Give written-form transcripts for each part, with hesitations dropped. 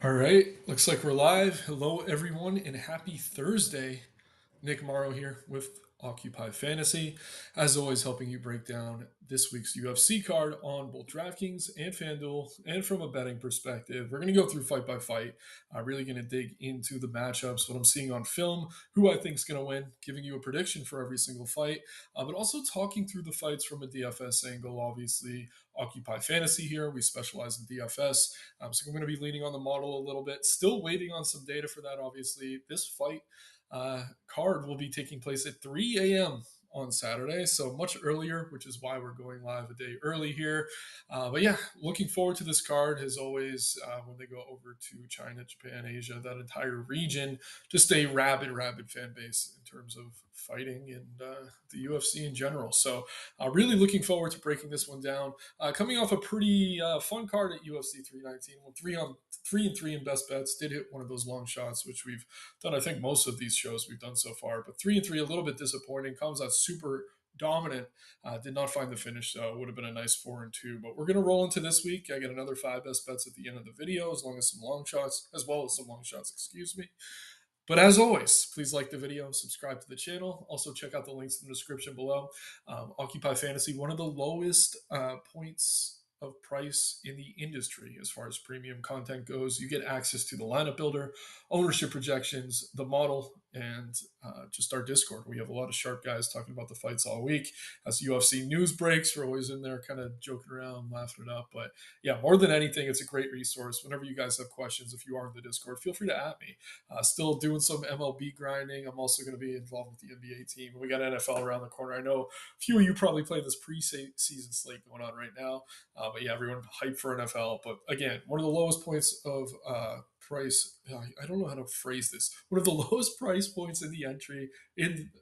All right, looks like we're live. Hello, everyone, and happy Thursday. Nick Morrow here with Occupy Fantasy, as always, helping you break down this week's UFC card on both DraftKings and FanDuel. And from a betting perspective, we're going to go through fight by fight, really going to dig into the matchups, what I'm seeing on film, who I think is going to win, giving you a prediction for every single fight, but also talking through the fights from a DFS angle. Obviously, Occupy Fantasy here. We specialize in DFS. So I'm going to be leaning on the model a little bit. Still waiting on some data for that, obviously. This fight card will be taking place at 3 a.m. on Saturday, so much earlier, which is why we're going live a day early here. But yeah, looking forward to this card as always. When they go over to China, Japan, Asia, that entire region, just a rabid fan base in terms of fighting and the UFC in general. So really looking forward to breaking this one down. Coming off a pretty fun card at UFC 319, well, 3 and 3 in best bets, did hit one of those long shots, which we've done, I think, most of these shows we've done so far. But 3 and 3, a little bit disappointing. Comes out super dominant. Did not find the finish, though. It would have been a nice 4 and 2. But we're going to roll into this week. I get another 5 best bets at the end of the video, as long as some long shots, as well as some long shots, excuse me. But as always, please like the video, subscribe to the channel. Also, check out the links in the description below. Occupy Fantasy, one of the lowest points of price in the industry as far as premium content goes. You get access to the lineup builder, ownership projections, the model, and just our Discord. We have a lot of sharp guys talking about the fights all week. As UFC news breaks, we're always in there kind of joking around, laughing it up. But yeah, more than anything, it's a great resource. Whenever you guys have questions, if you are in the Discord, feel free to at me. Still doing some MLB grinding. I'm also going to be involved with the NBA team. We got NFL around the corner. I know a few of you probably play this preseason slate going on right now. But yeah, everyone hyped for NFL. But again, one of the lowest points of price. I don't know how to phrase this. One of the lowest price points in the entry.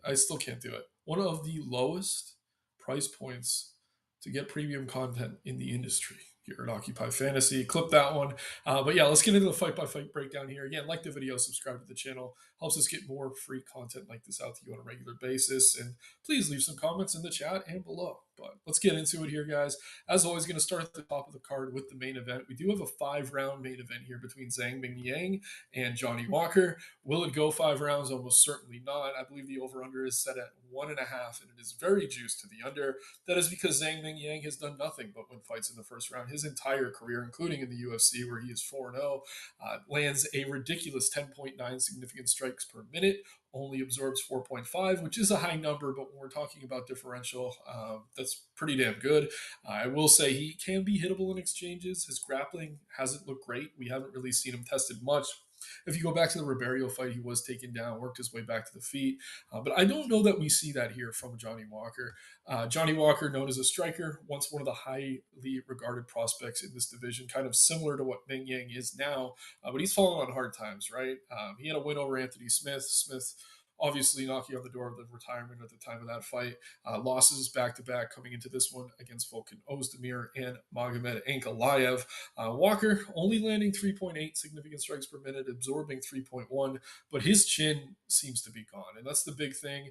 I still can't do it. One of the lowest price points to get premium content in the industry here at Occupy Fantasy. Clip that one. But yeah, let's get into the fight by fight breakdown here. Again, like the video, subscribe to the channel. Helps us get more free content like this out to you on a regular basis. And please leave some comments in the chat and below. But let's get into it here, guys. As always, going to start at the top of the card with the main event. We do have a 5-round main event here between Zhang Mingyang and Johnny Walker. Will it go 5 rounds? Almost certainly not. I believe the over-under is set at 1.5, and it is very juiced to the under. That is because Zhang Mingyang has done nothing but win fights in the first round his entire career, including in the UFC, where he is 4-0. Lands a ridiculous 10.9 significant strikes per minute, only absorbs 4.5, which is a high number, but when we're talking about differential, that's pretty damn good. I will say he can be hittable in exchanges. His grappling hasn't looked great. We haven't really seen him tested much. If you go back to the Ribeiro fight, he was taken down, worked his way back to the feet. But I don't know that we see that here from Johnny Walker. Johnny Walker, known as a striker, once one of the highly regarded prospects in this division, kind of similar to what Ming Yang is now, but he's fallen on hard times, right? He had a win over Anthony Smith. Smith obviously knocking on the door of the retirement at the time of that fight. Losses back-to-back coming into this one against Volkan Ozdemir and Magomed Ankalaev. Walker only landing 3.8 significant strikes per minute, absorbing 3.1, but his chin seems to be gone. And that's the big thing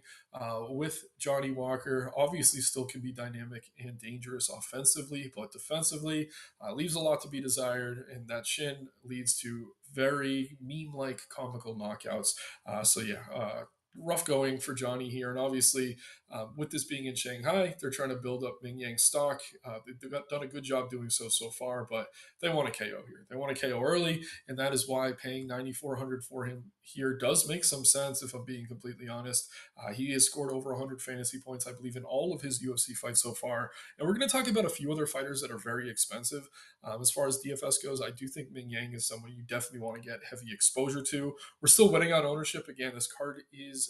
with Johnny Walker. Obviously still can be dynamic and dangerous offensively, but defensively leaves a lot to be desired, and that chin leads to very meme-like comical knockouts. Rough going for Johnny here. And obviously, with this being in Shanghai, they're trying to build up Ming Yang stock. They've done a good job doing so far, but they want a KO here. They want a KO early, and that is why paying 9,400 for him here does make some sense, if I'm being completely honest. He has scored over 100 fantasy points, I believe, in all of his UFC fights so far. And we're going to talk about a few other fighters that are very expensive. As far as DFS goes, I do think Ming Yang is someone you definitely want to get heavy exposure to. We're still waiting on ownership. Again, this card is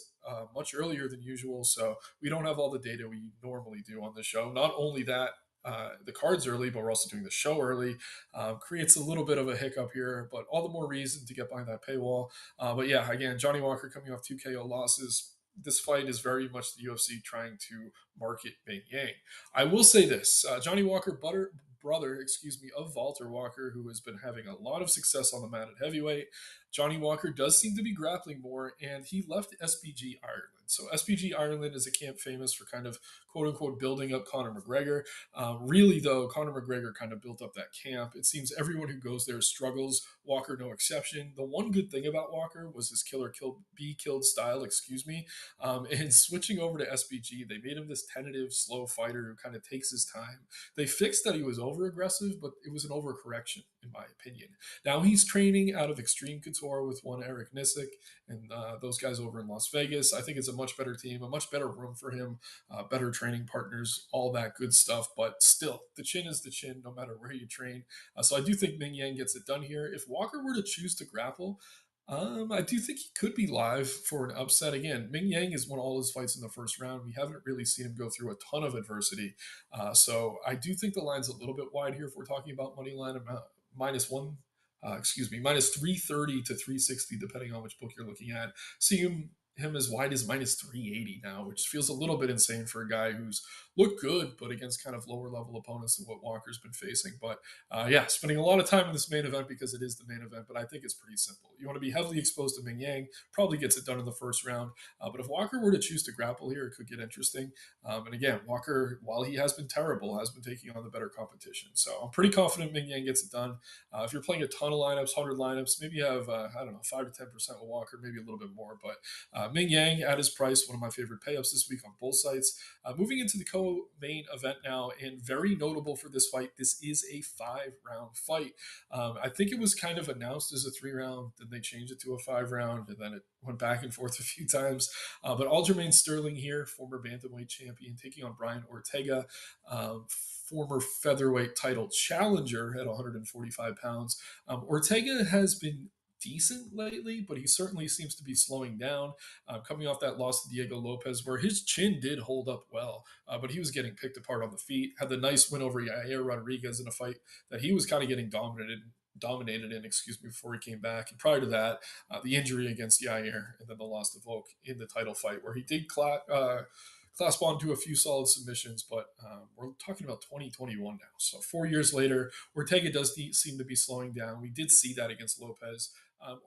much earlier than usual, so we don't have all the data we normally do on the show. Not only that, the card's early, but we're also doing the show early. Creates a little bit of a hiccup here, but all the more reason to get behind that paywall. But yeah, again, Johnny Walker coming off 2 KO losses. This fight is very much the UFC trying to market Ming Yang. I will say this: Johnny Walker, brother, of Walter Walker, who has been having a lot of success on the mat at heavyweight. Johnny Walker does seem to be grappling more, and he left SBG Ireland. So SPG Ireland is a camp famous for kind of quote unquote building up Conor McGregor. Really, though, Conor McGregor kind of built up that camp. It seems everyone who goes there struggles. Walker, no exception. The one good thing about Walker was his be killed style, excuse me. And switching over to SPG, they made him this tentative, slow fighter who kind of takes his time. They fixed that he was over aggressive, but it was an overcorrection, in my opinion. Now he's training out of Extreme Couture with one Eric Nissick and those guys over in Las Vegas. I think it's a much better team, a much better room for him, better training partners, all that good stuff. But still, the chin is the chin, no matter where you train. So I do think Ming Yang gets it done here. If Walker were to choose to grapple, I do think he could be live for an upset. Again, Ming Yang has won all his fights in the first round. We haven't really seen him go through a ton of adversity. So I do think the line's a little bit wide here if we're talking about money line minus one. Minus 330 to 360, depending on which book you're looking at. See him as wide as minus 380 now, which feels a little bit insane for a guy who's looked good, but against kind of lower level opponents than what Walker's been facing. But yeah, spending a lot of time in this main event because it is the main event, but I think it's pretty simple. You want to be heavily exposed to Ming Yang, probably gets it done in the first round. But if Walker were to choose to grapple here, it could get interesting. And again, Walker, while he has been terrible, has been taking on the better competition. So I'm pretty confident Ming Yang gets it done. If you're playing a ton of lineups, 100 lineups, maybe you have, I don't know, 5 to 10% with Walker, maybe a little bit more. But Ming Yang at his price, one of my favorite payups this week on both sites. Moving into the co-main event now, and very notable for this fight, this is a 5-round fight. I think it was kind of announced as a 3-round, then they changed it to a 5-round, and then it went back and forth a few times. But Aljamain Sterling here, former bantamweight champion, taking on Brian Ortega, former featherweight title challenger at 145 pounds. Ortega has been decent lately, but he certainly seems to be slowing down. Coming off that loss to Diego Lopez, where his chin did hold up well, but he was getting picked apart on the feet. Had the nice win over Yair Rodriguez in a fight that he was kind of getting dominated in, before he came back. And prior to that, the injury against Yair and then the loss to Volk in the title fight, where he did clasp on to a few solid submissions, but we're talking about 2021 now. So 4 years later, Ortega does seem to be slowing down. We did see that against Lopez.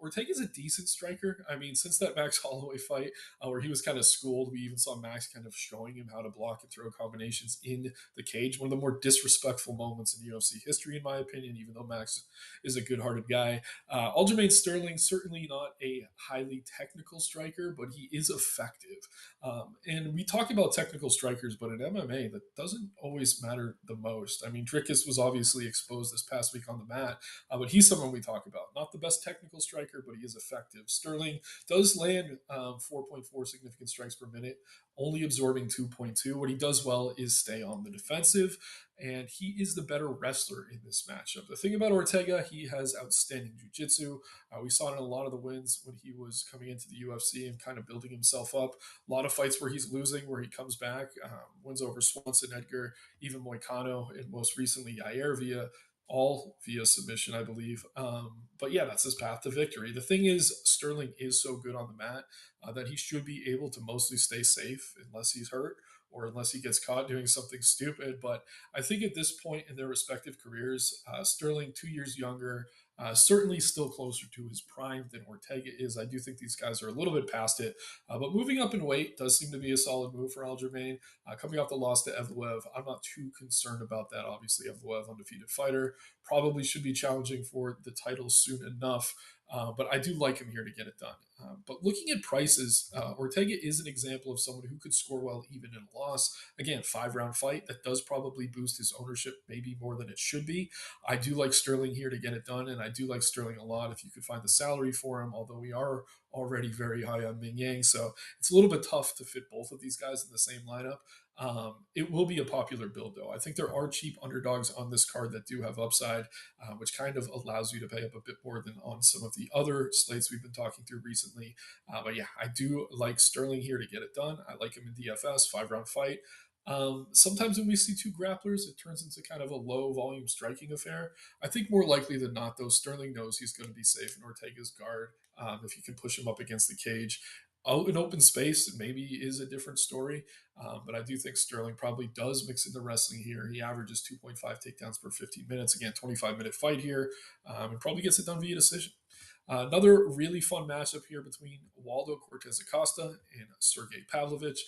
Ortega's a decent striker. I mean, since that Max Holloway fight where he was kind of schooled, we even saw Max kind of showing him how to block and throw combinations in the cage. One of the more disrespectful moments in UFC history, in my opinion, even though Max is a good-hearted guy. Aljamain Sterling, certainly not a highly technical striker, but he is effective. And we talk about technical strikers, but in MMA, that doesn't always matter the most. I mean, Dricus was obviously exposed this past week on the mat, but he's someone we talk about. Not the best technical striker, but he is effective. Sterling does land 4.4 significant strikes per minute, only absorbing 2.2. What he does well is stay on the defensive, and he is the better wrestler in this matchup. The thing about Ortega, he has outstanding jiu-jitsu. We saw it in a lot of the wins when he was coming into the UFC and kind of building himself up. A lot of fights where he's losing, where he comes back, wins over Swanson, Edgar, even Moicano, and most recently Yair all via submission, I believe. But yeah, that's his path to victory. The thing is, Sterling is so good on the mat that he should be able to mostly stay safe unless he's hurt or unless he gets caught doing something stupid. But I think at this point in their respective careers, Sterling, 2 years younger, certainly still closer to his prime than Ortega is. I do think these guys are a little bit past it. But moving up in weight does seem to be a solid move for Aljamain. Coming off the loss to Evloev, I'm not too concerned about that. Obviously, Evloev, undefeated fighter, probably should be challenging for the title soon enough. But I do like him here to get it done. But looking at prices, Ortega is an example of someone who could score well even in a loss. Again, 5-round fight that does probably boost his ownership maybe more than it should be. I do like Sterling here to get it done, and I do like Sterling a lot if you could find the salary for him, although we are already very high on Ming Yang, so it's a little bit tough to fit both of these guys in the same lineup. It will be a popular build, though. I think there are cheap underdogs on this card that do have upside, which kind of allows you to pay up a bit more than on some of the other slates we've been talking through recently. But yeah, I do like Sterling here to get it done. I like him in DFS, 5-round fight. Sometimes when we see two grapplers, it turns into kind of a low volume striking affair. I think more likely than not, though, Sterling knows he's going to be safe in Ortega's guard if you can push him up against the cage. Out in open space, maybe is a different story. But I do think Sterling probably does mix in the wrestling here. He averages 2.5 takedowns per 15 minutes. Again, 25-minute fight here, and probably gets it done via decision. Another really fun matchup here between Waldo Cortez Acosta and Sergey Pavlovich.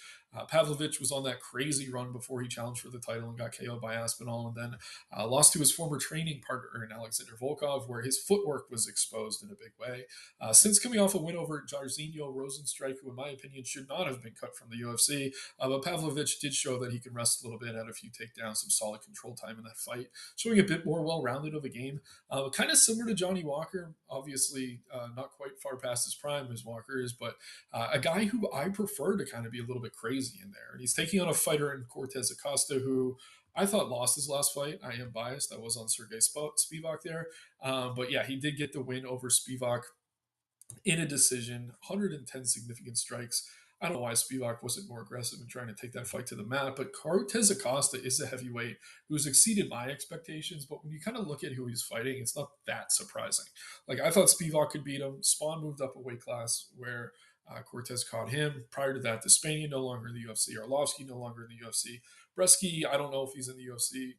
Pavlovich was on that crazy run before he challenged for the title and got KO'd by Aspinall, and then lost to his former training partner in Alexander Volkov, where his footwork was exposed in a big way. Since coming off a win over Jairzinho Rozenstruik, who in my opinion should not have been cut from the UFC, but Pavlovich did show that he can rest a little bit, had a few takedowns, some solid control time in that fight, showing a bit more well-rounded of a game. Kind of similar to Johnny Walker, obviously not quite far past his prime as Walker is, but a guy who I prefer to kind of be a little bit crazy in there. And he's taking on a fighter in Cortez Acosta who I thought lost his last fight. I am biased. I was on Sergey Spivak there. But yeah, he did get the win over Spivak in a decision, 110 significant strikes. I don't know why Spivak wasn't more aggressive in trying to take that fight to the mat, but Cortez Acosta is a heavyweight who's exceeded my expectations. But when you kind of look at who he's fighting, it's not that surprising. Like I thought Spivak could beat him. Spawn moved up a weight class where Cortez caught him. Prior to that, Despania no longer in the UFC. Arlovsky no longer in the UFC. Bresky, I don't know if he's in the UFC.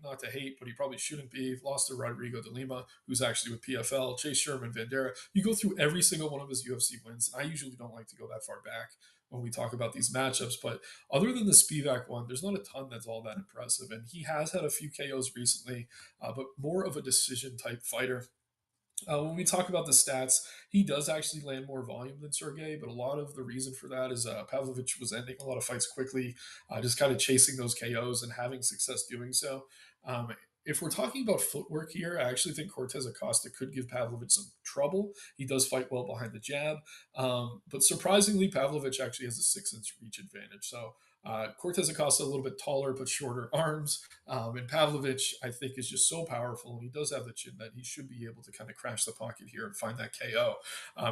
Not to hate, but he probably shouldn't be. Lost to Rodrigo de Lima, who's actually with PFL. Chase Sherman, Vandera. You go through every single one of his UFC wins, and I usually don't like to go that far back when we talk about these matchups. But other than the Spivak one, there's not a ton that's all that impressive. And he has had a few KOs recently, but more of a decision type fighter. When we talk about the stats, he does actually land more volume than Sergey, but a lot of the reason for that is Pavlovich was ending a lot of fights quickly, just kind of chasing those KOs and having success doing so. Um, if we're talking about footwork here, I actually think Cortez Acosta could give Pavlovich some trouble. He does fight well behind the jab, but surprisingly, Pavlovich actually has a 6-inch reach advantage. So Cortez Acosta a little bit taller but shorter arms, and Pavlovich, I think, is just so powerful, and he does have the chin that he should be able to kind of crash the pocket here and find that KO.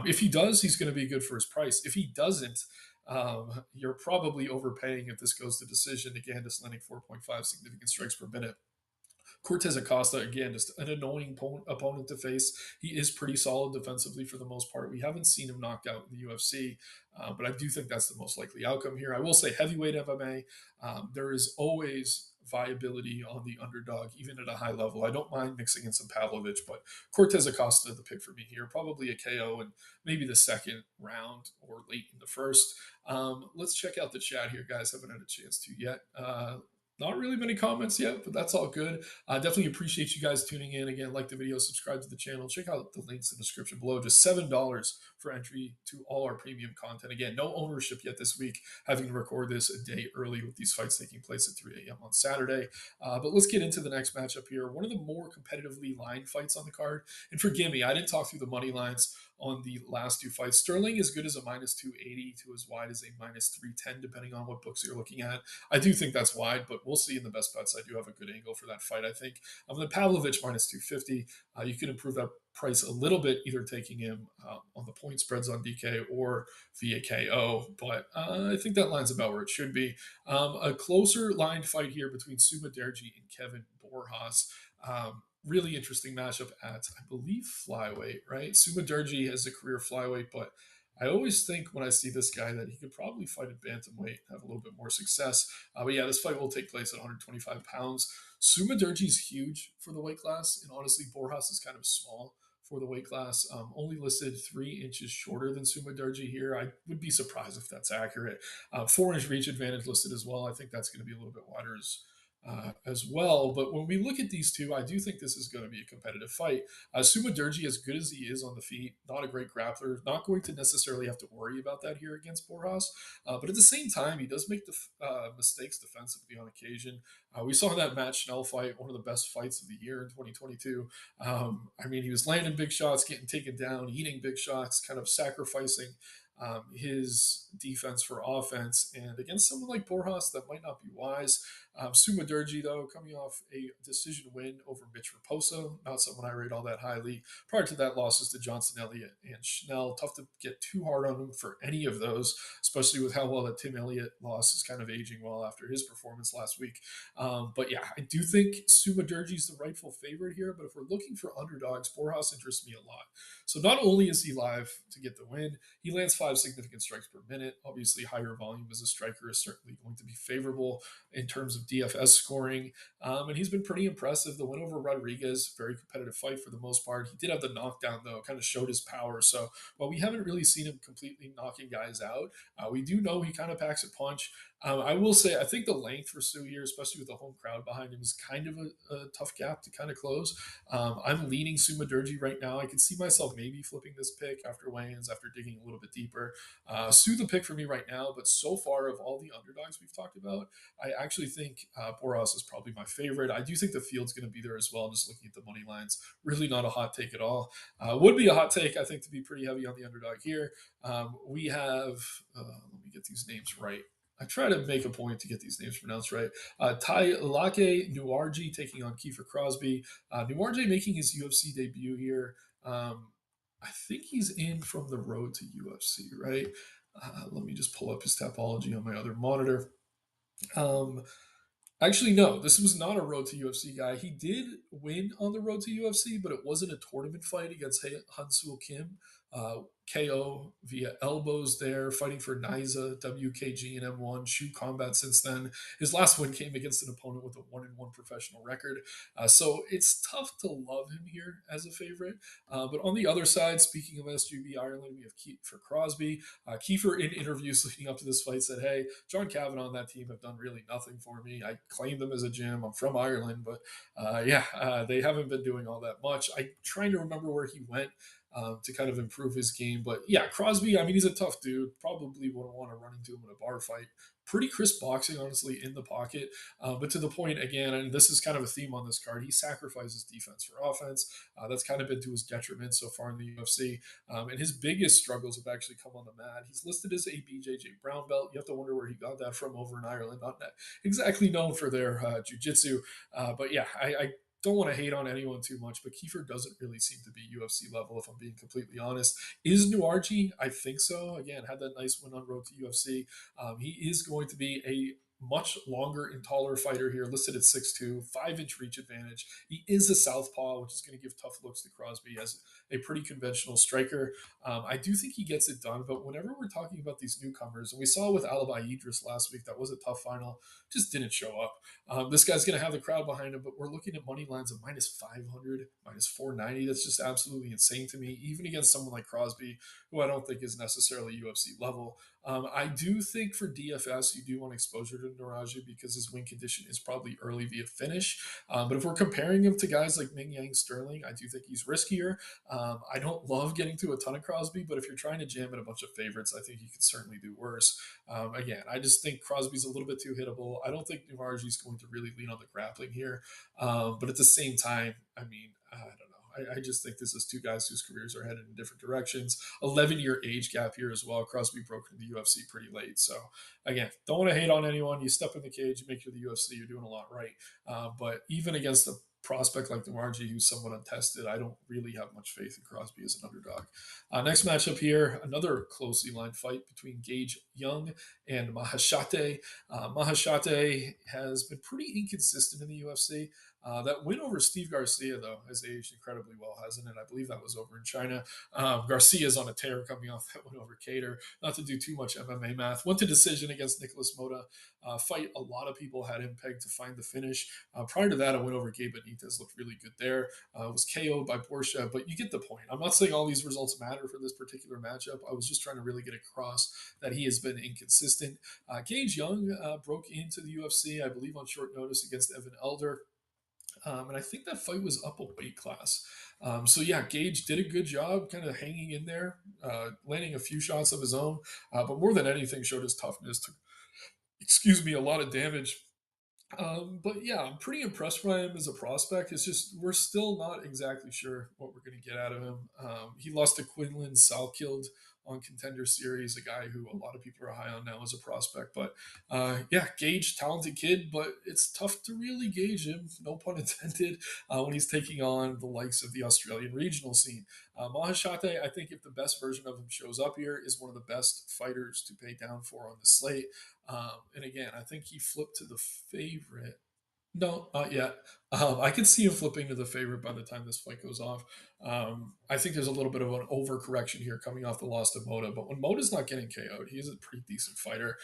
If he does, he's going to be good for his price. If he doesn't, you're probably overpaying if this goes to decision. Again, just landing 4.5 significant strikes per minute. Cortez Acosta, again, just an annoying opponent to face. He is pretty solid defensively for the most part. We haven't seen him knocked out in the UFC, but I do think that's the most likely outcome here. I will say heavyweight MMA, there is always viability on the underdog, even at a high level. I don't mind mixing in some Pavlovich, but Cortez Acosta, the pick for me here, probably a KO in maybe the second round or late in the first. Let's check out the chat here, guys. Haven't had a chance to yet. Not really many comments yet, but that's all good. I definitely appreciate you guys tuning in. Again, like the video, subscribe to the channel. Check out the links in the description below. Just $7 for entry to all our premium content. Again, no ownership yet this week, having to record this a day early with these fights taking place at 3 a.m. on Saturday. But let's get into the next matchup here. One of the more competitively lined fights on the card. And forgive me, I didn't talk through the money lines on the last two fights. Sterling as good as a minus 280 to as wide as a minus 310, depending on what books you're looking at. I do think that's wide, but we'll see in the best bets. I do have a good angle for that fight, I think. The Pavlovich minus 250. You can improve that price a little bit, either taking him on the point spreads on DK or via KO. But I think that line's about where it should be. A closer lined fight here between Suma Derji and Kevin Borjas. Really interesting matchup at, I believe, flyweight, right? Suma Derji has a career flyweight, but I always think when I see this guy that he could probably fight at bantamweight, have a little bit more success. But yeah, this fight will take place at 125 pounds. Suma Derji is huge for the weight class, and honestly, Borjas is kind of small for the weight class. Only listed 3 inches shorter than Suma Derji here. I would be surprised if that's accurate. 4-inch reach advantage listed as well. I think that's going to be a little bit wider as well. But when we look at these two, I do think this is going to be a competitive fight. Suma Derji, as good as he is on the feet, not a great grappler, not going to necessarily have to worry about that here against Borjas. But at the same time, he does make mistakes defensively on occasion. We saw that Matt Schnell fight, one of the best fights of the year in 2022. I mean, he was landing big shots, getting taken down, eating big shots, kind of sacrificing his defense for offense. And against someone like Borjas, that might not be wise. Suma Derji, though, coming off a decision win over Mitch Raposo, not someone I rate all that highly. Prior to that, losses to Johnson Elliott and Schnell. Tough to get too hard on him for any of those, especially with how well that Tim Elliott loss is kind of aging well after his performance last week. But yeah, I do think Suma Derji is the rightful favorite here. But if we're looking for underdogs, Borjas interests me a lot. So not only is he live to get the win, he lands 5 significant strikes per minute. Obviously, higher volume as a striker is certainly going to be favorable in terms of of DFS scoring, and he's been pretty impressive. The win over Rodriguez, very competitive fight for the most part. He did have the knockdown though, kind of showed his power. So while we haven't really seen him completely knocking guys out, we do know he kind of packs a punch. I will say, I think the length for Sue here, especially with the home crowd behind him, is kind of a tough gap to kind of close. I'm leaning Sumadurgi right now. I can see myself maybe flipping this pick after weigh-ins, after digging a little bit deeper. Sue the pick for me right now, but so far of all the underdogs we've talked about, I actually think Boras is probably my favorite. I do think the field's going to be there as well. Just looking at the money lines, really not a hot take at all. Would be a hot take, I think, to be pretty heavy on the underdog here. We have, let me get these names right. I try to make a point to get these names pronounced right. Tai Lake Nuarji taking on Kiefer Crosby. Nuarji making his UFC debut here. I think he's in from the road to UFC, right? Let me just pull up his Tapology on my other monitor. Um, Actually, no, this was not a road to UFC guy. He did win on the road to UFC, but it wasn't a tournament fight against Hansul Kim. KO via elbows there, fighting for NISA, WKG, and M1. Shoe combat since then. His last win came against an opponent with a 1-1 professional record. So it's tough to love him here as a favorite. But on the other side, speaking of SGB Ireland, we have Kiefer Crosby. Kiefer, in interviews leading up to this fight, said, "Hey, John Kavanagh and that team have done really nothing for me. I claim them as a gym. I'm from Ireland, but they haven't been doing all that much." I'm trying to remember where he went to kind of improve his game. But yeah, Crosby, I mean, he's a tough dude. Probably wouldn't want to run into him in a bar fight. Pretty crisp boxing, honestly, in the pocket. But to the point, again, and this is kind of a theme on this card, he sacrifices defense for offense. That's kind of been to his detriment so far in the UFC. And his biggest struggles have actually come on the mat. He's listed as a BJJ brown belt. You have to wonder where he got that from over in Ireland. Not exactly known for their jiu-jitsu. But yeah, I don't want to hate on anyone too much, but Kiefer doesn't really seem to be UFC level, if I'm being completely honest. Is Nuarji? I think so. Again, had that nice win on road to UFC. He is going to be a much longer and taller fighter here, listed at 6'2", 5-inch reach advantage. He is a southpaw, which is going to give tough looks to Crosby as a pretty conventional striker. I do think he gets it done, but whenever we're talking about these newcomers, and we saw with Alibi Idris last week, that was a tough final, just didn't show up. This guy's going to have the crowd behind him, but we're looking at money lines of minus 500, minus 490. That's just absolutely insane to me, even against someone like Crosby, who I don't think is necessarily UFC level. I do think for DFS, you do want exposure to Naraji because his win condition is probably early via finish. But if we're comparing him to guys like Ming Yang Sterling, I do think he's riskier. I don't love getting to a ton of Crosby, but if you're trying to jam in a bunch of favorites, I think you can certainly do worse. Again, I just think Crosby's a little bit too hittable. I don't think Nuvarji's going to really lean on the grappling here. But at the same time, I mean, I don't know. I just think this is two guys whose careers are headed in different directions. 11-year age gap here as well. Crosby broke into the UFC pretty late. So, again, don't want to hate on anyone. You step in the cage, you make it to the UFC, you're doing a lot right. But even against a prospect like Demarji, who's somewhat untested, I don't really have much faith in Crosby as an underdog. Next matchup here, another closely lined fight between Gage Young and Mahashate. Mahashate has been pretty inconsistent in the UFC. That win over Steve Garcia, though, has aged incredibly well, hasn't it? I believe that was over in China. Garcia's on a tear coming off that win over Cater. Not to do too much MMA math. Went to decision against Nicholas Mota. Fight a lot of people had him pegged to find the finish. Prior to that, a win over Gabe Benitez looked really good there. Was KO'd by Porsche, but you get the point. I'm not saying all these results matter for this particular matchup. I was just trying to really get across that he has been inconsistent. Gage Young broke into the UFC, I believe, on short notice against Evan Elder. And I think that fight was up a weight class. So yeah, Gage did a good job kind of hanging in there, landing a few shots of his own, but more than anything showed his toughness to, excuse me, a lot of damage. But yeah, I'm pretty impressed by him as a prospect. It's just we're still not exactly sure what we're going to get out of him. He lost to Quinlan Salkilled on Contender Series, a guy who a lot of people are high on now as a prospect. But yeah, Gage, talented kid, but it's tough to really gauge him, no pun intended, when he's taking on the likes of the Australian regional scene. Mahashate, I think if the best version of him shows up here, is one of the best fighters to pay down for on the slate. And again, I think he flipped to the favorite. No, not yet. I could see him flipping to the favorite by the time this fight goes off. I think there's a little bit of an overcorrection here coming off the loss to Moda, but when Moda's not getting KO'd, he's a pretty decent fighter.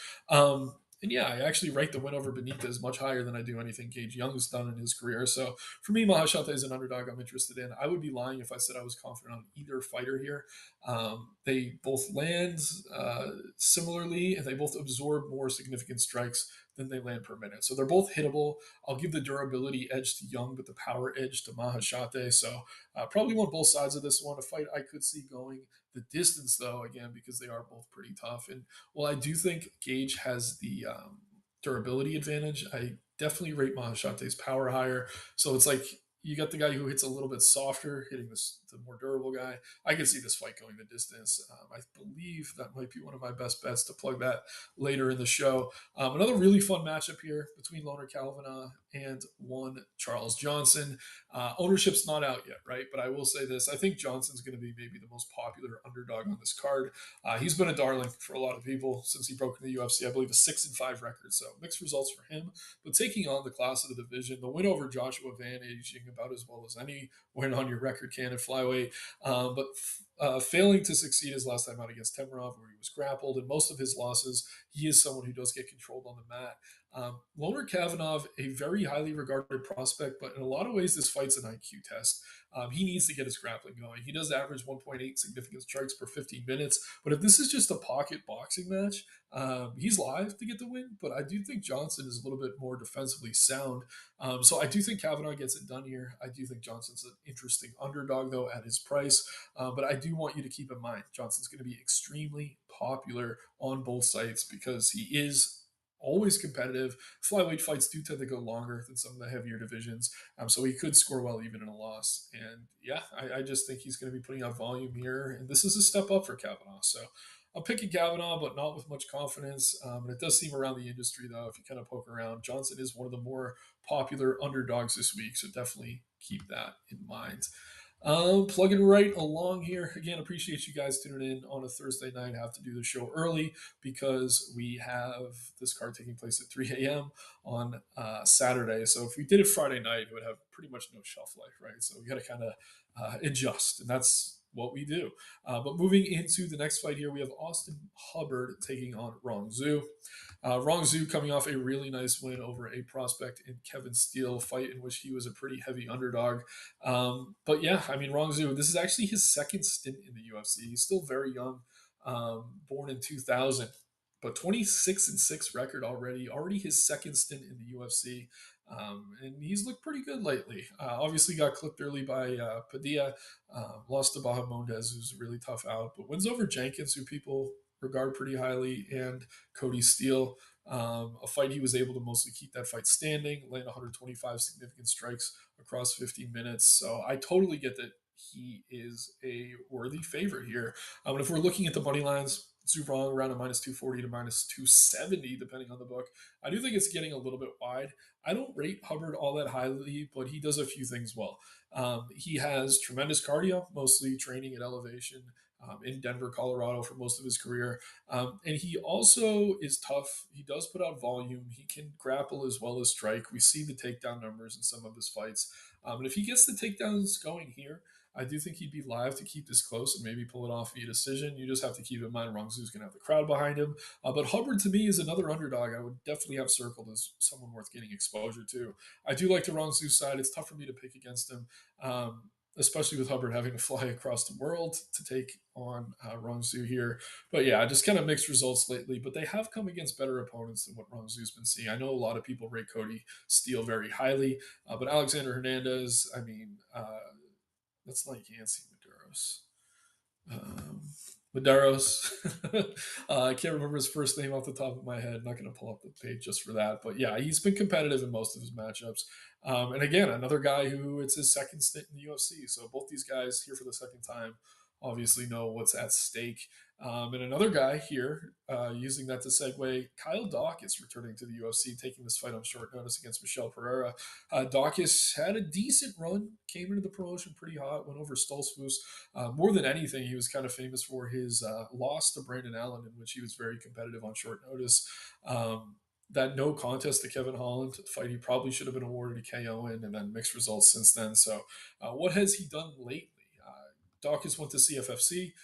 And yeah, I actually rate the win over Benitez much higher than I do anything Gage Young's done in his career. So for me, Mahashate is an underdog I'm interested in. I would be lying if I said I was confident on either fighter here. They both land similarly, and they both absorb more significant strikes than they land per minute. So they're both hittable. I'll give the durability edge to Young, but the power edge to Mahashate. So probably want both sides of this one. A fight I could see going the distance, though, again, because they are both pretty tough. And well, I do think Gage has the durability advantage. I definitely rate Mahashante's power higher. So it's like you got the guy who hits a little bit softer, hitting the more durable guy. I can see this fight going the distance. I believe that might be one of my best bets to plug that later in the show. Another really fun matchup here between Loner Kavanagh and one Charles Johnson. Ownership's not out yet, right? But I will say this: I think Johnson's going to be maybe the most popular underdog on this card. He's been a darling for a lot of people since he broke into the UFC. I believe a 6-5 record, so mixed results for him. But taking on the class of the division, the win over Joshua Van, aging about as well as any win on your record can at flyweight, but failing to succeed his last time out against Temerov, where he was grappled, and most of his losses, he is someone who does get controlled on the mat. Loner Kavanagh, a very highly regarded prospect, but in a lot of ways, this fight's an IQ test. He needs to get his grappling going. He does average 1.8 significant strikes per 15 minutes. But if this is just a pocket boxing match, he's live to get the win. But I do think Johnson is a little bit more defensively sound. So I do think Kavanaugh gets it done here. I do think Johnson's an interesting underdog, though, at his price. But I do want you to keep in mind Johnson's going to be extremely popular on both sites because he is always competitive. Flyweight fights do tend to go longer than some of the heavier divisions. So he could score well even in a loss. And yeah, I just think he's going to be putting out volume here. And this is a step up for Kavanaugh. So I'm picking Kavanaugh, but not with much confidence. And it does seem around the industry, though, if you kind of poke around, Johnson is one of the more popular underdogs this week. So definitely keep that in mind. Plugging right along here. Again, appreciate you guys tuning in on a Thursday night. Have to do the show early because we have this card taking place at 3 a.m. on Saturday. So if we did it Friday night, it would have pretty much no shelf life, right? So we got to kind of adjust, and that's what we do. But moving into the next fight here, we have Austin Hubbard taking on Rong Zhu. Rong Zhu coming off a really nice win over a prospect in Kevin Steele, fight in which he was a pretty heavy underdog. But yeah, I mean, Rong Zhu, this is actually his second stint in the UFC. He's still very young, born in 2000, but 26-6 record already his second stint in the UFC. And he's looked pretty good lately. Obviously, got clipped early by Padilla, lost to Bahamondes, who's a really tough out, but wins over Jenkins, who people regard pretty highly, and Cody Steele. A fight he was able to mostly keep that fight standing, land 125 significant strikes across 15 minutes. So I totally get that he is a worthy favorite here. And if we're looking at the money lines, Zurong around a minus 240 to minus 270, depending on the book. I do think it's getting a little bit wide. I don't rate Hubbard all that highly, but he does a few things well. He has tremendous cardio, mostly training at elevation in Denver, Colorado for most of his career. And he also is tough. He does put out volume. He can grapple as well as strike. We see the takedown numbers in some of his fights. And if he gets the takedowns going here, I do think he'd be live to keep this close and maybe pull it off via decision. You just have to keep in mind Rongzu's going to have the crowd behind him. But Hubbard, to me, is another underdog I would definitely have circled as someone worth getting exposure to. I do like the Rongzu side. It's tough for me to pick against him. Especially with Hubbard having to fly across the world to take on Rongzu here. But yeah, just kind of mixed results lately. But they have come against better opponents than what Rongzu's been seeing. I know a lot of people rate Cody Steele very highly, but Alexander Hernandez, I mean, that's like Yancy Medeiros. Um, Medeiros. I can't remember his first name off the top of my head. Not going to pull up the page just for that. But yeah, he's been competitive in most of his matchups. And again, another guy who it's his second stint in the UFC. So both these guys here for the second time obviously know what's at stake. And another guy here, using that to segue, Kyle Dawkins returning to the UFC, taking this fight on short notice against Michelle Pereira. Dawkins had a decent run, came into the promotion pretty hot, went over Stoltzfus. More than anything, he was kind of famous for his loss to Brandon Allen, in which he was very competitive on short notice. That no contest to Kevin Holland fight he probably should have been awarded a KO in, and then mixed results since then. So, what has he done lately? Dawkins went to CFFC.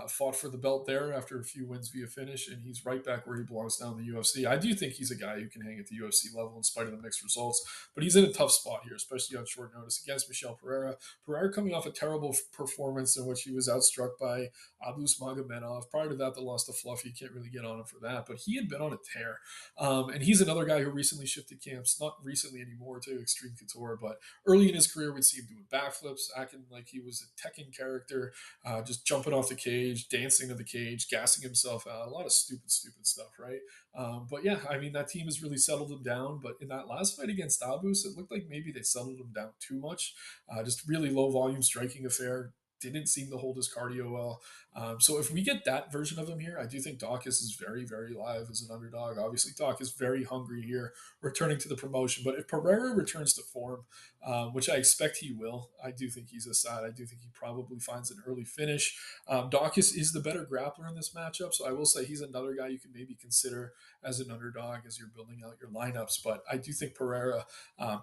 fought for the belt there after a few wins via finish, and he's right back where he belongs now in the UFC. I do think he's a guy who can hang at the UFC level in spite of the mixed results, but he's in a tough spot here, especially on short notice against Michel Pereira. Pereira coming off a terrible performance in which he was outstruck by Abus Magomedov. Prior to that, the loss to Fluffy, can't really get on him for that, but he had been on a tear. And he's another guy who recently shifted camps, not recently anymore to Extreme Couture, but early in his career, we'd see him doing backflips, acting like he was a Tekken character, just jumping off the cage, dancing to the cage, gassing himself out. A lot of stupid stuff, right? But yeah, I mean, that team has really settled him down. But in that last fight against Abus, it looked like maybe they settled him down too much. Just really low volume striking affair. Didn't seem to hold his cardio well. So if we get that version of him here, I do think Dawkins is very live as an underdog. Obviously, Doc is very hungry here, returning to the promotion. But if Pereira returns to form, which I expect he will, I do think he's a side. I do think he probably finds an early finish. Dawkins is the better grappler in this matchup, so I will say he's another guy you can maybe consider as an underdog as you're building out your lineups. But I do think Pereira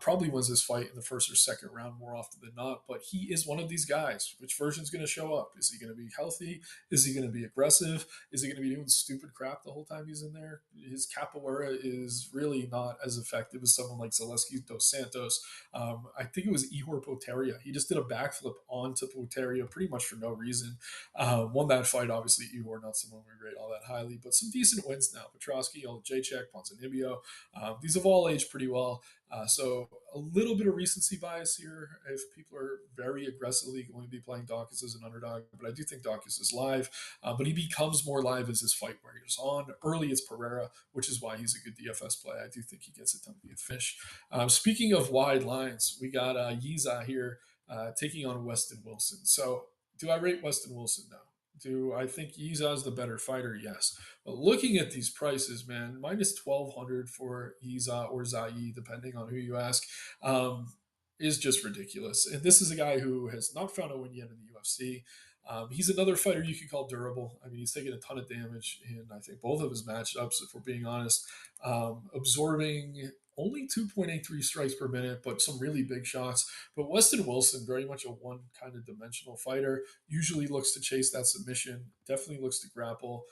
probably wins this fight in the first or second round more often than not. But he is one of these guys. Which version's going to show up? Is he going to be healthy? Is he going to be aggressive? Is he going to be doing stupid crap the whole time he's in there? His capoeira is really not as effective as someone like Zaleski dos Santos. I think it was Ihor Poteria. He just did a backflip onto Poteria pretty much for no reason. Won that fight, obviously. Ihor, not someone we rate all that highly, but some decent wins now. Petrosky, Olajaychek, Ponzinibbio. These have all aged pretty well. So a little bit of recency bias here if people are very aggressively going to be playing Dawkins as an underdog. But I do think Dawkins is live, but he becomes more live as his fight wears on. Early it's Pereira, which is why he's a good DFS play. I do think he gets it done via fish. Speaking of wide lines, we got Yiza here taking on Weston Wilson. So do I rate Weston Wilson now? Do I think Yiza is the better fighter? Yes. But looking at these prices, man, minus 1,200 for Yiza or Zai, depending on who you ask, is just ridiculous. And this is a guy who has not found a win yet in the UFC. He's another fighter you could call durable. I mean, he's taken a ton of damage in, I think, both of his matchups, if we're being honest. Absorbing only 2.83 strikes per minute, but some really big shots. But Weston Wilson, very much a one kind of dimensional fighter, usually looks to chase that submission, definitely looks to grapple.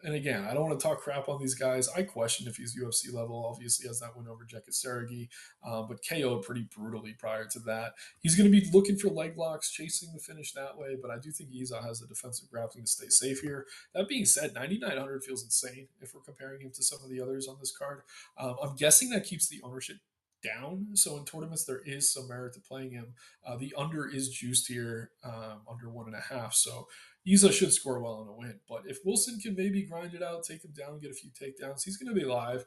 And again, I don't want to talk crap on these guys. I question if he's UFC level. Obviously, has that win over Jeket Sergi, but KO'd pretty brutally prior to that. He's going to be looking for leg locks, chasing the finish that way, but I do think Iza has the defensive grappling to stay safe here. That being said, 9,900 feels insane if we're comparing him to some of the others on this card. I'm guessing that keeps the ownership down. So in tournaments, there is some merit to playing him. The under is juiced here, under 1.5. So Iza should score well in a win. But if Wilson can maybe grind it out, take him down, get a few takedowns, he's going to be live.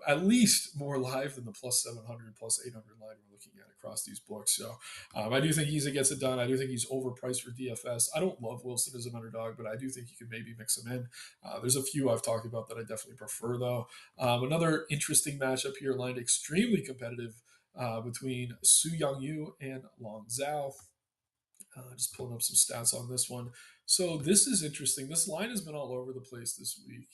At least more live than the plus 700, plus 800 line we're looking at across these books. So I do think Iza gets it done. I do think he's overpriced for DFS. I don't love Wilson as an underdog, but I do think you can maybe mix him in. There's a few I've talked about that I definitely prefer, though. Another interesting matchup here, lined extremely competitive between Su Yang Yu and Long Zhao. Just pulling up some stats on this one. So this is interesting. This line has been all over the place this week.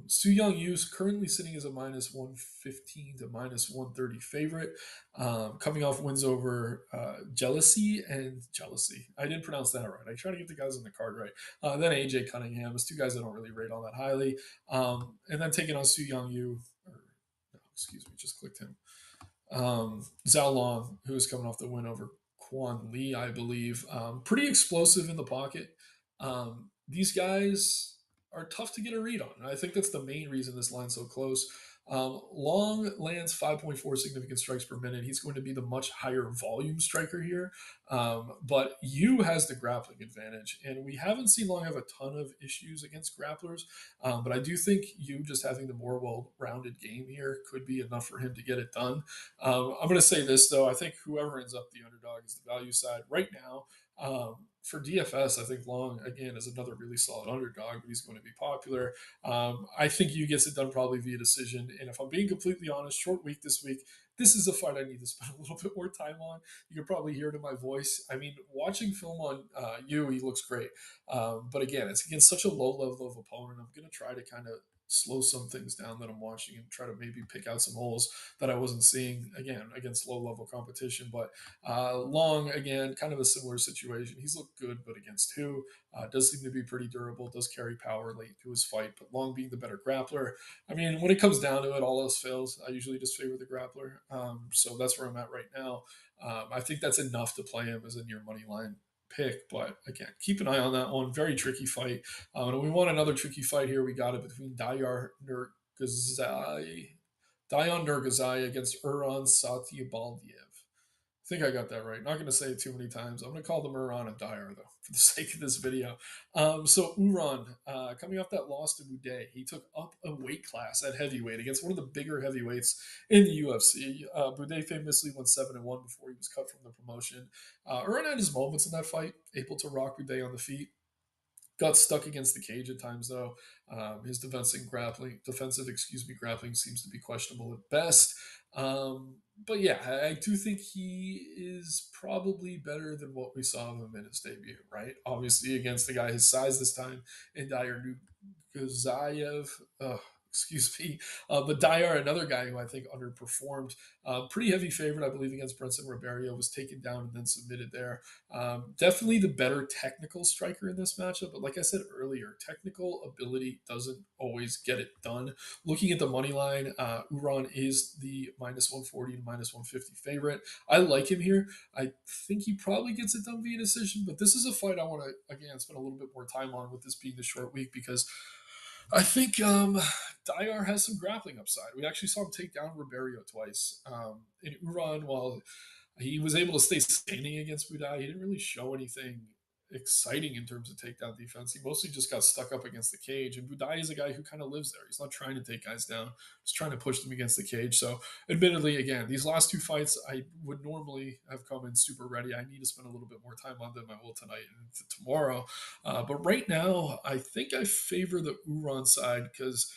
Su Young Yu is currently sitting as a minus 115 to minus 130 favorite, coming off wins over Jealousy. I didn't pronounce that right. I try to get the guys on the card right. Then AJ Cunningham. It's two guys I don't really rate all that highly. And then taking on Su Young Yu, or no, excuse me, just clicked him. Zhao Long, who is coming off the win over Quan Lee, I believe. Pretty explosive in the pocket. These guys are tough to get a read on. And I think that's the main reason this line's so close. Long lands 5.4 significant strikes per minute. He's going to be the much higher volume striker here. But Yu has the grappling advantage. And we haven't seen Long have a ton of issues against grapplers. But I do think Yu just having the more well-rounded game here could be enough for him to get it done. I'm going to say this, though. I think whoever ends up the underdog is the value side. Right now, for DFS, I think Long, again, is another really solid underdog, but he's going to be popular. I think Yu gets it done probably via decision. And if I'm being completely honest, short week this week, this is a fight I need to spend a little bit more time on. You can probably hear it in my voice. I mean, watching film on Yu, he looks great. But again, it's against such a low level of opponent. I'm going to try to kind of slow some things down that I'm watching and try to maybe pick out some holes that I wasn't seeing again against low level competition. But Long, again, kind of a similar situation. He's looked good, but against who? Does seem to be pretty durable, does carry power late to his fight, but Long being the better grappler. I mean, when it comes down to it, all else fails. I usually just favor the grappler. So that's where I'm at right now. I think that's enough to play him as a near money line pick. But again, keep an eye on that one. Very tricky fight. And we want another tricky fight here. We got it between Dayan Nurgazai against Uran Satyabaldiev. I think I got that right. Not going to say it too many times. I'm going to call them Uran and Dyer, though, for the sake of this video. So Uran, coming off that loss to Boudet, he took up a weight class at heavyweight against one of the bigger heavyweights in the UFC. Boudet famously went 7-1 before he was cut from the promotion. Uran had his moments in that fight, able to rock Boudet on the feet. Got stuck against the cage at times, though. His defensive, grappling seems to be questionable at best. But yeah, I do think he is probably better than what we saw of him in his debut, right? Obviously, against the guy his size this time in Dyer Nugazayev. Excuse me. But Dyer, another guy who I think underperformed. Pretty heavy favorite, I believe, against Brenson Ribeiro, was taken down and then submitted there. Definitely the better technical striker in this matchup, but like I said earlier, technical ability doesn't always get it done. Looking at the money line, Uran is the -140 to -150 favorite. I like him here. I think he probably gets it done via decision, but this is a fight I want to again spend a little bit more time on with this being the short week because I think Dyer has some grappling upside. We actually saw him take down Ribeiro twice. In Uran, while he was able to stay standing against Budai, he didn't really show anything exciting in terms of takedown defense. He mostly just got stuck up against the cage. And Budai is a guy who kind of lives there. He's not trying to take guys down, he's trying to push them against the cage. So, admittedly, again, these last two fights, I would normally have come in super ready. I need to spend a little bit more time on them. I will tonight and tomorrow. But right now, I think I favor the Uran side because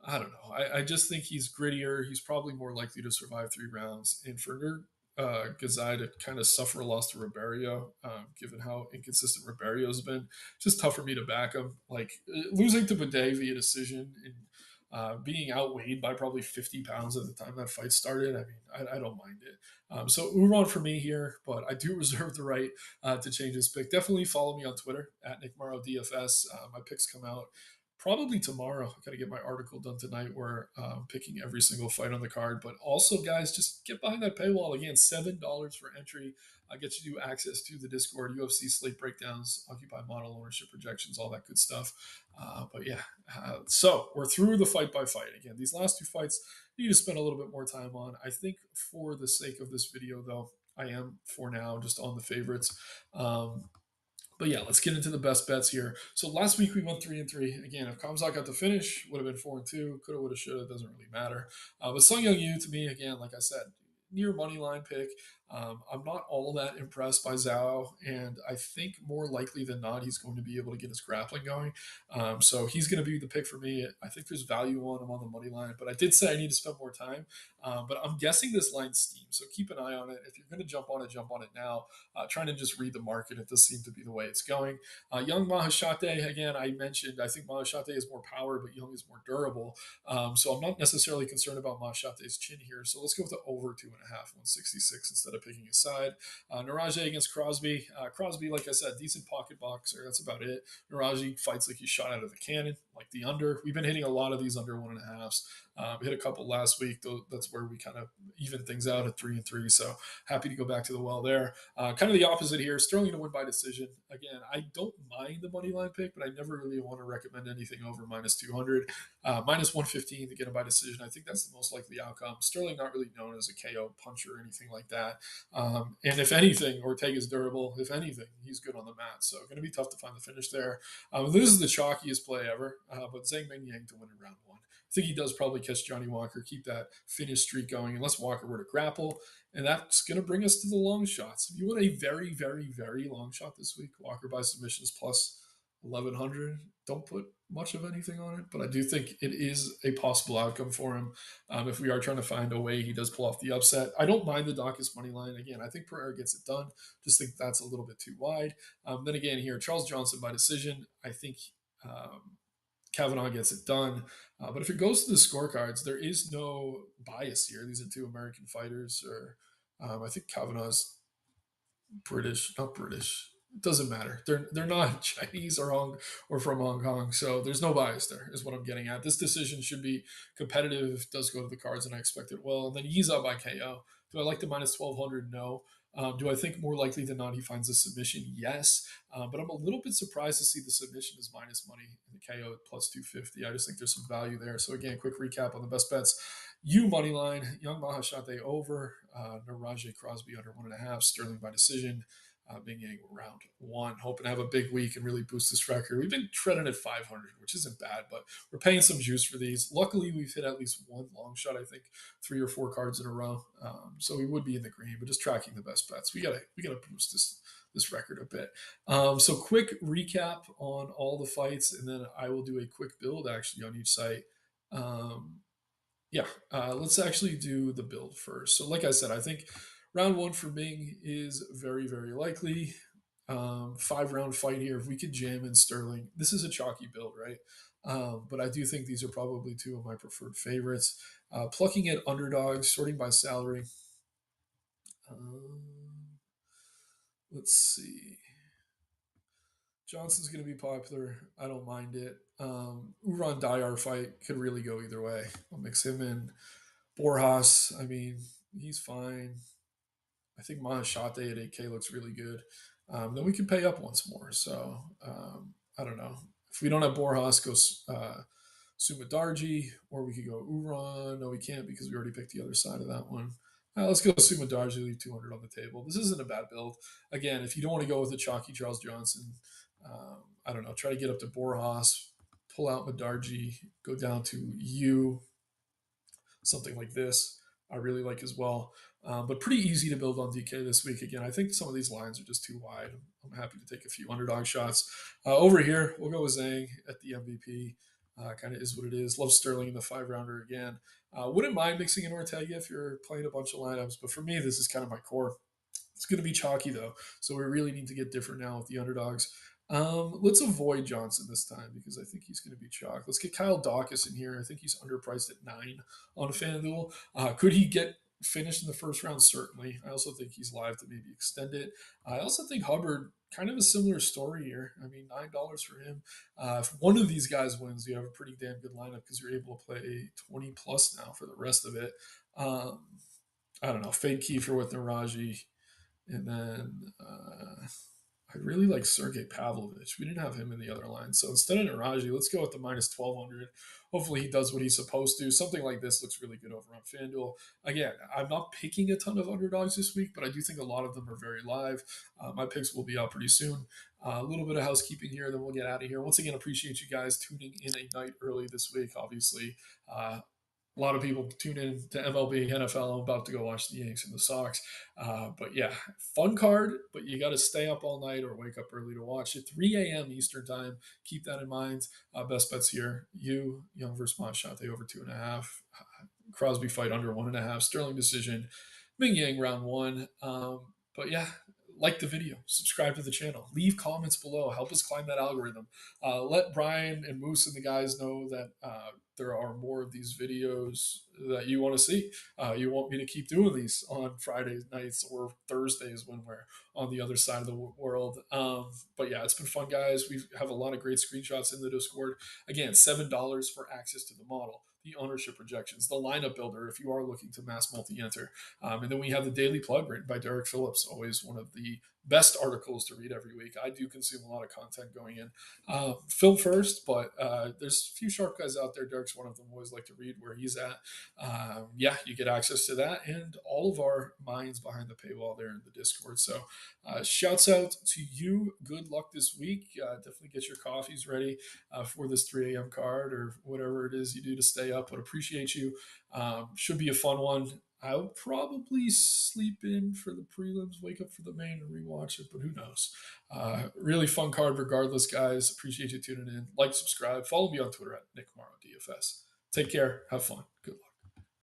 I don't know. I just think he's grittier. He's probably more likely to survive 3 rounds. And for Gazai to kind of suffer a loss to Ribeiro, given how inconsistent Ribeirio's been, it's just tough for me to back him. Like losing to Bidet via decision and being outweighed by probably 50 pounds at the time that fight started. I mean, I don't mind it. So Uran for me here, but I do reserve the right to change his pick. Definitely follow me on Twitter at Nick Morrow DFS. My picks come out probably tomorrow. I got to get my article done tonight where I'm picking every single fight on the card. But also, guys, just get behind that paywall. Again, $7 for entry. I get you access to the Discord, UFC slate breakdowns, Occupy model ownership projections, all that good stuff. But yeah, so we're through the fight by fight. Again, these last two fights you need to spend a little bit more time on. I think for the sake of this video, though, I am for now just on the favorites. But yeah, let's get into the best bets here. So last week we went 3-3. Again, if Kamzat got the finish, would have been 4-2. Coulda, woulda, shoulda. Doesn't really matter. But Sung Young Yu to me, again, like I said, near money line pick. I'm not all that impressed by Zhao, and I think more likely than not he's going to be able to get his grappling going. So he's going to be the pick for me. I think there's value on him on the money line, but I did say I need to spend more time. But I'm guessing this line's steam, so keep an eye on it. If you're going to jump on it now. Trying to just read the market. It does seem to be the way it's going. Young Mahashate, again, I mentioned, I think Mahashate is more power, but Young is more durable. So I'm not necessarily concerned about Mahashate's chin here. So let's go with the over 2.5, 166 instead of picking a side. Naraje against Crosby. Crosby, like I said, decent pocket boxer. That's about it. Naraji fights like he's shot out of a cannon, like the under. We've been hitting a lot of these under 1.5s. Hit a couple last week. That's where we kind of even things out at 3-3. So happy to go back to the well there. Kind of the opposite here. Sterling to win by decision. Again, I don't mind the money line pick, but I never really want to recommend anything over -200. -115 to get him by decision. I think that's the most likely outcome. Sterling not really known as a KO puncher or anything like that. And if anything, Ortega's durable. If anything, he's good on the mat. So going to be tough to find the finish there. This is the chalkiest play ever, but Zhang Mingyang to win in round 1. I think he does probably catch Johnny Walker, keep that finish streak going, unless Walker were to grapple. And that's going to bring us to the long shots. If you want a very, very, very long shot this week, Walker by submissions plus 1,100. Don't put much of anything on it, but I do think it is a possible outcome for him. If we are trying to find a way he does pull off the upset, I don't mind the Dawkins money line. Again, I think Pereira gets it done. Just think that's a little bit too wide. Then again, here, Charles Johnson by decision. I think Kavanaugh gets it done. But if it goes to the scorecards, there is no bias here. These are two American fighters, or I think Kavanaugh's British, not British. It doesn't matter. They're not Chinese or from Hong Kong, so there's no bias there. Is what I'm getting at. This decision should be competitive. Does go to the cards, and I expect it will. And then he's up by KO. Do I like the minus 1200? No. Do I think more likely than not he finds a submission? Yes. But I'm a little bit surprised to see the submission is minus money and the KO at plus 250. I just think there's some value there. So again, quick recap on the best bets. You money line, Young Mahashate over, Naraje Crosby under 1.5, Sterling by decision, Ming Yang round one. Hoping to have a big week and really boost this record. We've been treading at 500, which isn't bad, but we're paying some juice for these. Luckily, we've hit at least one long shot. I think 3 or 4 cards in a row, so we would be in the green. But just tracking the best bets, we gotta boost this record a bit. So quick recap on all the fights, and then I will do a quick build actually on each site. Um, yeah, let's actually do the build first. So, like I said, I think round one for Ming is very, very likely. 5 round fight here. If we could jam in Sterling, this is a chalky build, right? But I do think these are probably two of my preferred favorites. Plucking at underdogs, sorting by salary. Um, let's see. Johnson's going to be popular. I don't mind it. Uran Dayar fight could really go either way. I'll mix him in. Borjas, I mean, he's fine. I think Mahashate at 8K looks really good. Then we can pay up once more. So I don't know. If we don't have Borjas, go Sumadarji, or we could go Uran. No, we can't because we already picked the other side of that one. Let's go Sumadarji, leave 200 on the table. This isn't a bad build. Again, if you don't want to go with the chalky Charles Johnson, I don't know, try to get up to Borjas, pull out Madarji, go down to you, something like this. I really like as well. But pretty easy to build on DK this week. Again, I think some of these lines are just too wide. I'm happy to take a few underdog shots. Over here, we'll go with Zhang at the MVP. Kind of is what it is. Love Sterling in the 5 rounder again. Wouldn't mind mixing in Ortega if you're playing a bunch of lineups, but for me, this is kind of my core. It's going to be chalky though, so we really need to get different now with the underdogs. Let's avoid Johnson this time because I think he's going to be chalk. Let's get Kyle Dawkins in here. I think he's underpriced at 9 on FanDuel. Could he get finished in the first round? Certainly. I also think he's live to maybe extend it. I also think Hubbard, kind of a similar story here. I mean, $9 for him. If one of these guys wins, you have a pretty damn good lineup because you're able to play 20 plus now for the rest of it. I don't know. Fade Kiefer with Naraji. And then I really like Sergey Pavlovich. We didn't have him in the other line. So instead of Naraji, let's go with the minus 1200. Hopefully he does what he's supposed to. Something like this looks really good over on FanDuel. Again, I'm not picking a ton of underdogs this week, but I do think a lot of them are very live. My picks will be out pretty soon. A little bit of housekeeping here, then we'll get out of here. Once again, appreciate you guys tuning in a night early this week. Obviously, a lot of people tune in to MLB, NFL. I'm about to go watch the Yanks and the Sox. But yeah, fun card, but you got to stay up all night or wake up early to watch it. 3 a.m. Eastern time. Keep that in mind. Best bets here. Young versus Monshante over 2.5. Crosby fight under 1.5. Sterling decision. Ming Yang round one. But yeah, like the video, subscribe to the channel, leave comments below, help us climb that algorithm. Let Brian and Moose and the guys know that there are more of these videos that you want to see. You want me to keep doing these on Friday nights or Thursdays when we're on the other side of the world. But yeah, it's been fun, guys. We have a lot of great screenshots in the Discord. Again, $7 for access to the model, the ownership projections, the lineup builder if you are looking to mass multi-enter. And then we have the Daily Plug written by Derek Phillips, always one of the best articles to read every week. I do consume a lot of content going in. Film first, but there's a few sharp guys out there. Derek's one of them. Always like to read where he's at. Yeah, you get access to that and all of our minds behind the paywall there in the Discord. So shouts out to you. Good luck this week. Definitely get your coffees ready for this 3 a.m. card or whatever it is you do to stay up. But appreciate you. Should be a fun one. I'll probably sleep in for the prelims, wake up for the main, and rewatch it, but who knows? Really fun card regardless, guys. Appreciate you tuning in. Like, subscribe. Follow me on Twitter at Nick Morrow DFS. Take care. Have fun. Good luck.